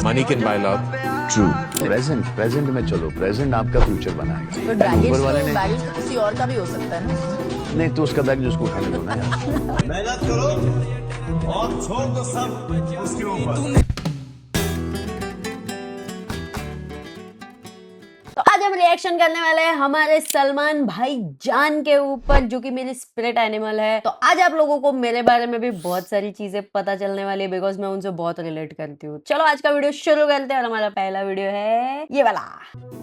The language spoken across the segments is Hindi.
Money can buy love. True. Present में चलो, प्रेजेंट आपका फ्यूचर बनाएगा। तो बैगेज तो किसी और का भी हो सकता है ना। नहीं तो उसका बैग जिसको उठाने दो ना यार। मेहनत करो और छोड़ दो सब उसके ऊपर। तो आज हम रिएक्शन करने वाले हैं हमारे सलमान भाई जान के ऊपर, जो कि मेरी स्पिरिट एनिमल है। तो आज आप लोगों को मेरे बारे में भी बहुत सारी चीजें पता चलने वाली है, बिकॉज मैं उनसे बहुत रिलेट करती हूँ। चलो आज का वीडियो शुरू करते हैं और हमारा पहला वीडियो है ये वाला।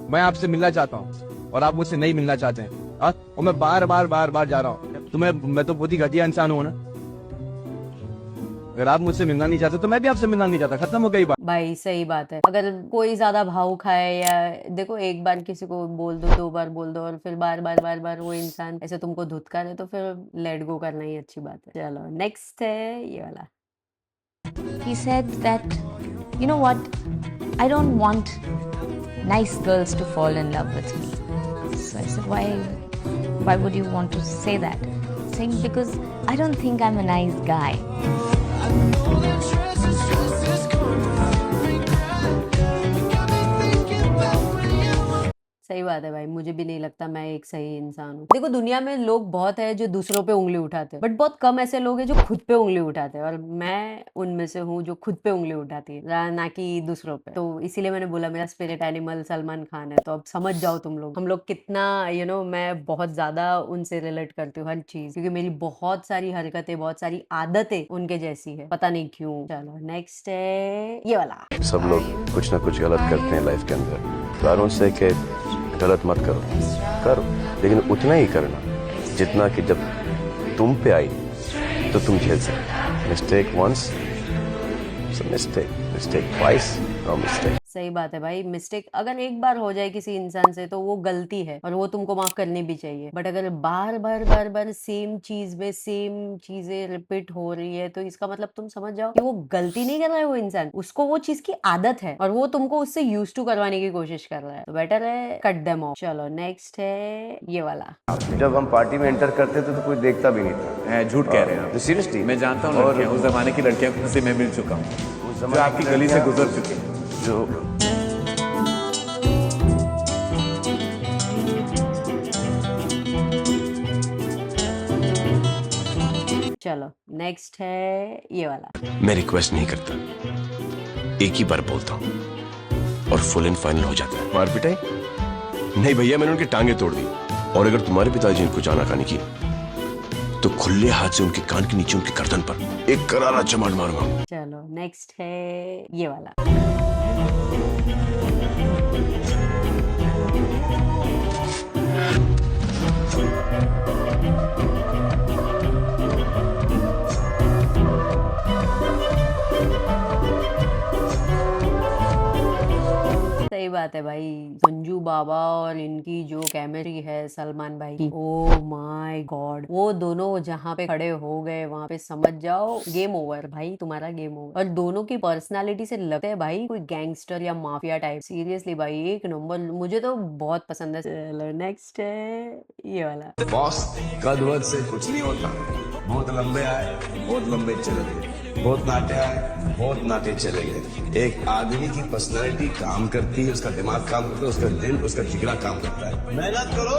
मैं आपसे मिलना चाहता हूँ और आप मुझसे नहीं मिलना चाहते हैं, और मैं बार बार जा रहा हूँ। मैं तो बहुत ही घटिया इंसान हूँ ना। अगर आप मुझसे मिलना नहीं चाहते तो मैं भी आपसे मिलना नहीं चाहता। खत्म हो गई बात। भाई सही बात है। अगर कोई ज्यादा भावुक है या देखो, एक बार किसी को बोल दो, दो बार बोल दो और फिर बार बार वो इंसान ऐसे तुमको धुतकारे, तो फिर लेट गो करना ही अच्छी बात है। चलो नेक्स्ट है ये वाला। He said that, you know what, I don't want nice girls to fall in love with me. So I said, why would you want to say that? Saying, because I don't think I'm a nice guy. सही बात है भाई, मुझे भी नहीं लगता मैं एक सही इंसान हूँ। देखो दुनिया में लोग बहुत है जो दूसरों पे उंगली उठाते हैं, बट बहुत कम ऐसे लोग हैं जो खुद पे उंगली उठाते हैं, और मैं उनमें से हूँ जो खुद पे उंगली उठाती है, ना कि दूसरों पे। तो इसीलिए मैंने बोला मेरा स्पिरिट एनिमल सलमान खान है। तो अब समझ जाओ तुम लोग, हम लोग कितना मैं बहुत ज्यादा उनसे रिलेट करती हूँ हर चीज, क्योंकि मेरी बहुत सारी हरकतें, बहुत सारी आदतें उनके जैसी है, पता नहीं क्यों। चलो नेक्स्ट है ये वाला। सब लोग कुछ ना कुछ गलत करते हैं लाइफ के अंदर, पर उनसे के गलत मत करो, लेकिन उतना ही करना जितना कि जब तुम पे आई तो तुम झेल सकते। Mistake once, mistake twice, no mistake. सही बात है भाई, मिस्टेक अगर एक बार हो जाए किसी इंसान से तो वो गलती है और वो तुमको माफ करनी भी चाहिए। बट अगर बार बार सेम चीज में सेम चीजें रिपीट हो रही है, तो इसका मतलब तुम समझ जाओ कि वो गलती नहीं कर रहा है वो इंसान, उसको वो चीज की आदत है और वो तुमको उससे यूज टू करवाने की कोशिश कर रहा है। तो बेटर है कट देम ऑफ। चलो नेक्स्ट है ये वाला। जब हम पार्टी में एंटर करते थे तो कोई देखता भी नहीं था। झूठ कह रहे हैं आप। सीरियसली मैं जानता हूँ लड़कियाँ, उस जमाने की लड़कियों से मैं मिल चुका हूँ जो आपकी गली से गुजर चुकी हैं। जो चलो नेक्स्ट है ये वाला। मैं रिक्वेस्ट नहीं करता, एक ही बार बोलता हूँ और फुल एंड फाइनल हो जाता है। मार पिटाई नहीं भैया, मैंने उनकी टांगे तोड़ दी। और अगर तुम्हारे पिताजी ने कुछ आनाकानी की तो खुले हाथ से उनके कान के नीचे उनकी गर्दन पर एक करारा चमाट मारूंगा। चलो नेक्स्ट है ये वाला। सही बात है भाई, संजू बाबा और इनकी जो केमिस्ट्री है सलमान भाई की, ओ माय गॉड, वो दोनों जहाँ पे खड़े हो गए वहाँ पे समझ जाओ गेम ओवर भाई, तुम्हारा गेम ओवर। और दोनों की पर्सनालिटी से लगता है भाई कोई गैंगस्टर या माफिया टाइप। सीरियसली भाई एक नंबर, मुझे तो बहुत पसंद है। चलो नेक्स्ट है ये वाला। बॉस कद वद से कुछ नहीं होता, बहुत लंबे आए बहुत लंबे चले गए, बहुत नाटे आए बहुत नाटे चले गए। एक आदमी की पर्सनालिटी काम करती है, उसका दिमाग काम करता है, उसका दिल, उसका जिगरा काम करता है। मेहनत करो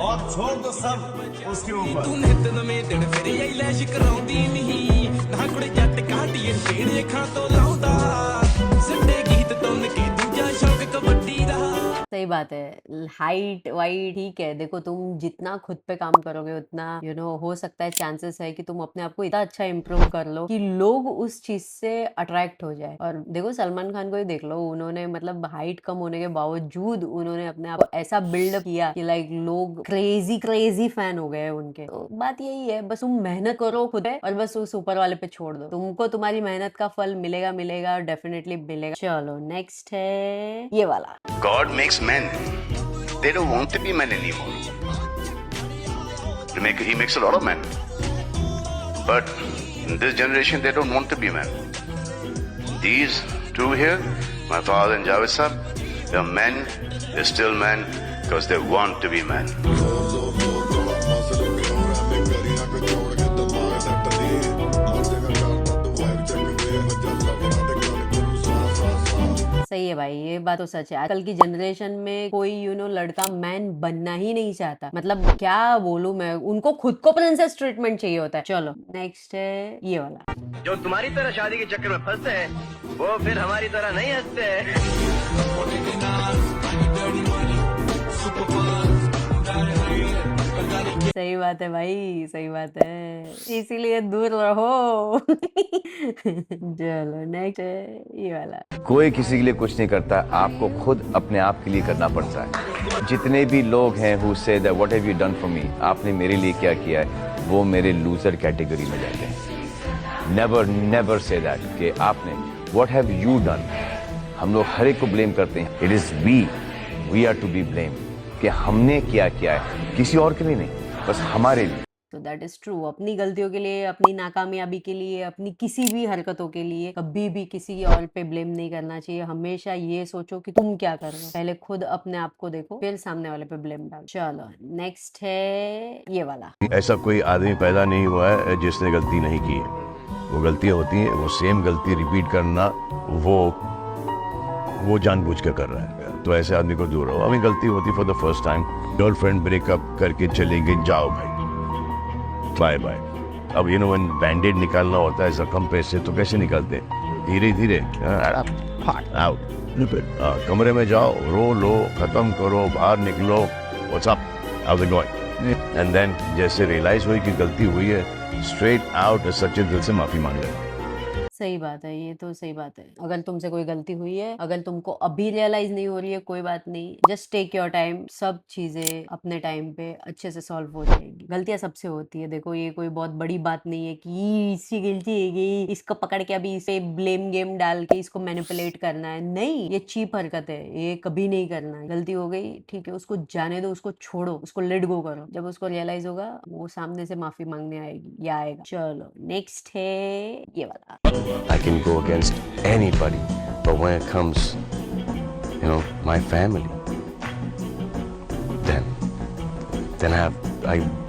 और छोड़ दो सब उसके ऊपर। तू नित नਵੇਂ ਦਿਨ ਫਿਰ ਐਲੈਸ਼ ਕਰਾਉਂਦੀ ਨਹੀਂ ਨਾ ਕੁੜੇ ਜੱਟ ਕਾਟੀਏ ਢੇੜੇ ਖਾਂ ਤੋਂ ਲਾਉਂਦਾ ਸੰਡੇ ਗੀਤ ਤੋਂ ਨਿਕੇ ਦੂਜਾ ਸ਼ੌਕ ਕਬੱਡੀ ਦਾ। सही बात है, हाइट वाइट ठीक है। देखो तुम जितना खुद पे काम करोगे उतना हो सकता है, चांसेस है कि तुम अपने आप को इतना अच्छा इम्प्रूव कर लो कि लोग उस चीज से अट्रैक्ट हो जाए। और देखो सलमान खान को ही देख लो, उन्होंने मतलब हाइट कम होने के बावजूद उन्होंने अपने आप को ऐसा बिल्डअप किया कि लाइक लोग क्रेजी फैन हो गए उनके। तो बात यही है, बस तुम मेहनत करो खुद पे और बस उस ऊपर वाले पे छोड़ दो, तुमको तुम्हारी मेहनत का फल मिलेगा और डेफिनेटली मिलेगा। चलो नेक्स्ट है ये वाला। God makes men. They don't want to be men anymore. He makes a lot of men. But in this generation, they don't want to be men. These two here, my father and Javed Sahab, they're men, they're still men because they want to be men. सही है भाई, ये बात तो सच है। आजकल की जनरेशन में कोई लड़का मैन बनना ही नहीं चाहता। मतलब क्या बोलूं मैं, उनको खुद को प्रिंसेस ट्रीटमेंट चाहिए होता है। चलो नेक्स्ट है ये वाला। जो तुम्हारी तरह शादी के चक्कर में फंसते हैं वो फिर हमारी तरह नहीं हंसते हैं। सही बात है भाई, सही बात है, इसीलिए दूर रहो। चलो नेक्स्ट है ये वाला। कोई किसी के लिए कुछ नहीं करता, आपको खुद अपने आप के लिए करना पड़ता है। जितने भी लोग हैं who say that what have you done for me, आपने मेरे लिए क्या किया है, वो मेरे लूजर कैटेगरी में जाते हैं। नेवर से दैट कि आपने what have you done। हम लोग हर एक को ब्लेम करते हैं। It is we are to be blame कि हमने क्या किया है, किसी और के लिए नहीं, बस हमारे लिए। तो दैट इज ट्रू। अपनी गलतियों के लिए, अपनी नाकामयाबी के लिए, अपनी किसी भी हरकतों के लिए कभी भी किसी और पे ब्लेम नहीं करना चाहिए। हमेशा ये सोचो कि तुम क्या कर रहे हो, पहले खुद अपने आप को देखो, फिर सामने वाले पे ब्लेम डालो। चलो नेक्स्ट है ये वाला। ऐसा कोई आदमी पैदा नहीं हुआ है जिसने गलती नहीं की है। वो गलतियां होती हैं, वो सेम गलती रिपीट करना वो जानबूझ कर कर रहा है। तो ऐसे आदमी को दूर रहो। अभी गलती होती for the first time, girlfriend breakup करके चली गई, जाओ भाई बाय बाय। अब व्हेन बैंडेड निकालना होता है जख्म पे से, तो कैसे निकालते, धीरे धीरे आउट। कमरे में जाओ, रो लो, खत्म करो, बाहर निकलो, what's up, how is going, and then जैसे रियलाइज हुई कि गलती हुई है, स्ट्रेट आउट सच्चे दिल से माफी मांग ले। सही बात है, ये तो सही बात है। अगर तुमसे कोई गलती हुई है, अगर तुमको अभी रियलाइज नहीं हो रही है, कोई बात नहीं, जस्ट टेक योर टाइम। सब चीजें अपने टाइम पे अच्छे से सॉल्व हो जाएगी। गलतियां सबसे होती है, देखो ये कोई बहुत बड़ी बात नहीं है कि इसकी गलती है गई, इसको पकड़ के अभी इसे ब्लेम गेम डाल के इसको मैनिपुलेट करना है। नहीं, ये चीप हरकत है, ये कभी नहीं करना है। गलती हो गई, ठीक है, उसको जाने दो, उसको छोड़ो, उसको लेट गो करो। जब उसको रियलाइज होगा, वो सामने से माफी मांगने आएगी या आएगा। चलो नेक्स्ट है ये वाला। I can go against anybody, but when it comes, my family, then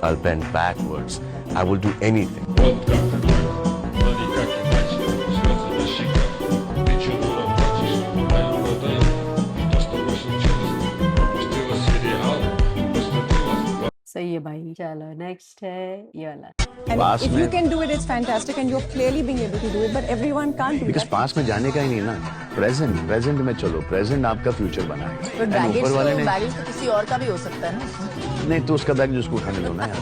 I'll bend backwards. I will do anything. सही है भाई। चलो नेक्स्ट है ये वाला। And if you can do it, it's fantastic, and you're clearly being able to do it. But everyone can't do Because that. पास में जाने का ही नहीं ना, प्रेजेंट में चलो, प्रेजेंट आपका फ्यूचर बनाएगा। But And baggage ऊपर वाले ने baggage तो किसी और का भी हो सकता है ना। नहीं, तो उसका बैग जिसको उठाने दो ना यार।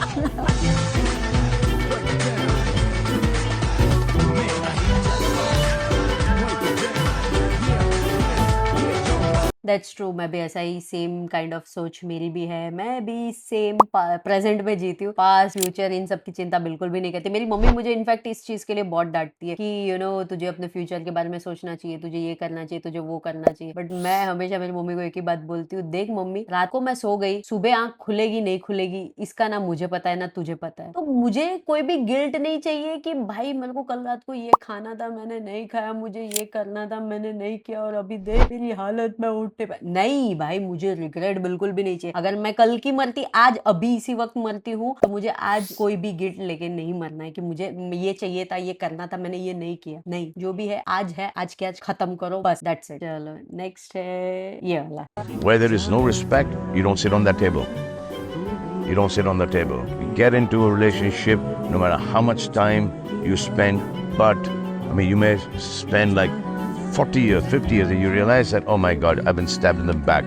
That's true. मैं भी ऐसा ही सेम काइंड ऑफ सोच मेरी भी है। मैं भी सेम प्रेजेंट में जीती हूँ, पास्ट फ्यूचर इन सब की चिंता बिल्कुल भी नहीं करती। मेरी मम्मी मुझे इनफैक्ट इस चीज के लिए बहुत डांटती है कि तुझे अपने फ्यूचर के बारे में सोचना चाहिए, तुझे ये करना चाहिए, तुझे वो करना चाहिए। बट मैं हमेशा मेरी मम्मी को एक ही बात बोलती हूँ, देख मम्मी, रात को मैं सो गई, सुबह आंख खुलेगी नहीं खुलेगी इसका ना मुझे पता है ना तुझे पता है। तो मुझे कोई भी गिल्ट नहीं चाहिए कि भाई मेरे को कल रात को ये खाना था, मैंने नहीं खाया, मुझे ये करना था, मैंने नहीं किया, और अभी देख मेरी हालत में उठते नहीं भाई, मुझे रिग्रेट बिल्कुल भी नहीं चाहिए। अगर मैं कल की मरती, आज अभी इसी वक्त मरती हूँ, तो मुझे आज कोई भी गिल्ट लेके नहीं मरना है कि मुझे ये चाहिए था, ये करना था, मैंने ये नहीं किया। नहीं, जो भी है आज के आज खत्म करो, बस दैट्स इट। चलो नेक्स्ट है ये वाला। Where there is no respect, you don't sit on that table. You don't sit on the table. You get into a relationship, no matter how much time you spend, but you may spend like 40 years, 50 years, and you realize that, oh my God, I've been stabbed in the back.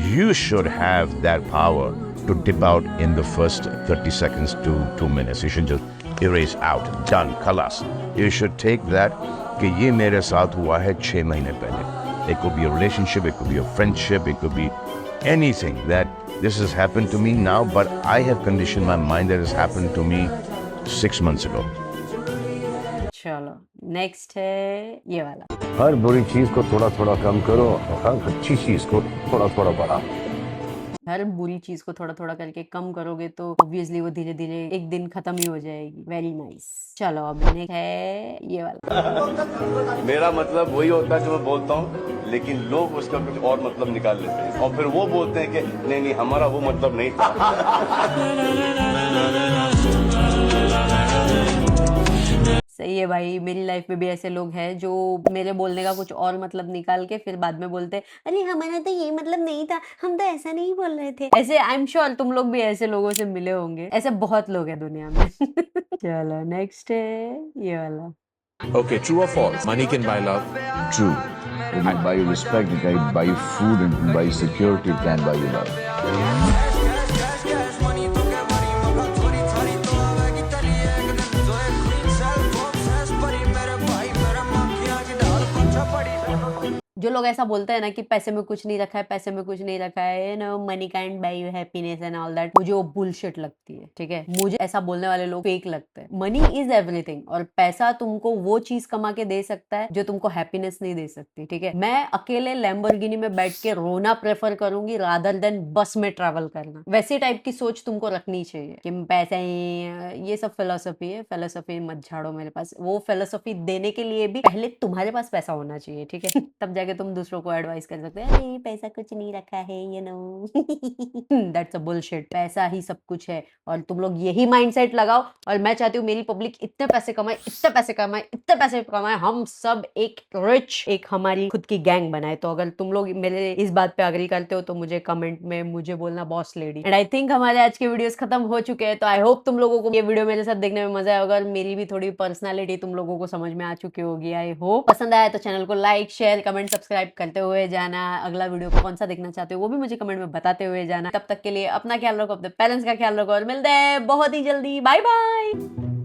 You should have that power to dip out in the first 30 seconds to 2 minutes. You should just erase out. Done. Khalas. You should take that कि ये मेरे साथ हुआ है 6 महीने पहले. It could be a relationship, it could be a friendship, it could be anything that this has happened to me now, but I have conditioned my mind that has happened to me 6 months ago. चलो नेक्स्ट है ये वाला। हर बुरी चीज को थोड़ा थोड़ा कम करो, हर अच्छी चीज को थोड़ा थोड़ा बढ़ाओ। हर बुरी चीज को थोड़ा थोड़ा करके कम करोगे तो ऑब्वियसली वो धीरे धीरे एक दिन खत्म ही हो जाएगी। Very nice. चलो अब नेक्स्ट है ये वाला। मेरा मतलब वही होता है जो मैं बोलता हूँ, लेकिन लोग उसका कुछ और मतलब निकाल लेते हैं, और फिर वो बोलते हैं कि नहीं नहीं, हमारा वो मतलब नहीं था। सही ये भाई मेरी लाइफ में भी ऐसे लोग हैं जो मेरे बोलने का कुछ और मतलब निकाल के फिर बाद में बोलते हैं, अरे हमारा तो ये मतलब नहीं था, हम तो ऐसा नहीं बोल रहे थे। ऐसे आई एम श्योर तुम लोग भी ऐसे लोगों से मिले होंगे, ऐसे बहुत लोग हैं दुनिया में। चलो नेक्स्ट है ये वाला। Okay, true or false? Money can buy love. True. It can buy you respect, it can buy you food, and it can buy you security, it can buy you love. जो लोग ऐसा बोलते हैं ना कि पैसे में कुछ नहीं रखा है, पैसे में कुछ नहीं रखा है, no money can't buy you happiness and all that, मुझे वो बुलशिट लगती है। ठीक है, मुझे ऐसा बोलने वाले लोग फेक लगते हैं। मनी इज एवरीथिंग, और पैसा तुमको वो चीज कमा के दे सकता है जो तुमको हैप्पीनेस नहीं दे सकती। ठीक है, मैं अकेले लैम्बोर्गिनी में बैठ के रोना प्रेफर करूंगी रादर देन बस में ट्रैवल करना। वैसी टाइप की सोच तुमको रखनी चाहिए कि पैसा ये सब फिलोसफी है, फिलोसफी मत झाड़ो मेरे पास। वो फिलोसफी देने के लिए भी पहले तुम्हारे पास पैसा होना चाहिए। ठीक है, तब जाके तुम दूसरों को एडवाइस कर सकते हैं, अरे पैसा कुछ नहीं रखा है, you know that's a bullshit. पैसा ही सब कुछ है, और तुम लोग यही माइंडसेट लगाओ। और मैं चाहती हूँ मेरी पब्लिक इतने पैसे कमाए, इतने पैसे कमाए, इतने पैसे कमाए, हम सब एक रिच, एक हमारी खुद की गैंग बनाए। तो अगर तुम लोग मेरे इस बात पे अग्री करते हो तो मुझे कमेंट में मुझे बोलना boss lady. And I think हमारे आज के वीडियोस खत्म हो चुके हैं। तो आई होप तुम लोगों को ये वीडियो मेरे साथ देखने में मजा आया होगा, और मेरी भी थोड़ी पर्सनालिटी तुम लोगों को समझ में आ चुकी होगी। आई होप पसंद आया तो चैनल को लाइक, शेयर, कमेंट, सब्सक्राइब करते हुए जाना। अगला वीडियो कौन सा देखना चाहते हो वो भी मुझे कमेंट में बताते हुए जाना। तब तक के लिए अपना ख्याल रखो, अपने पेरेंट्स का ख्याल रखो, और मिलते हैं बहुत ही जल्दी। Bye bye.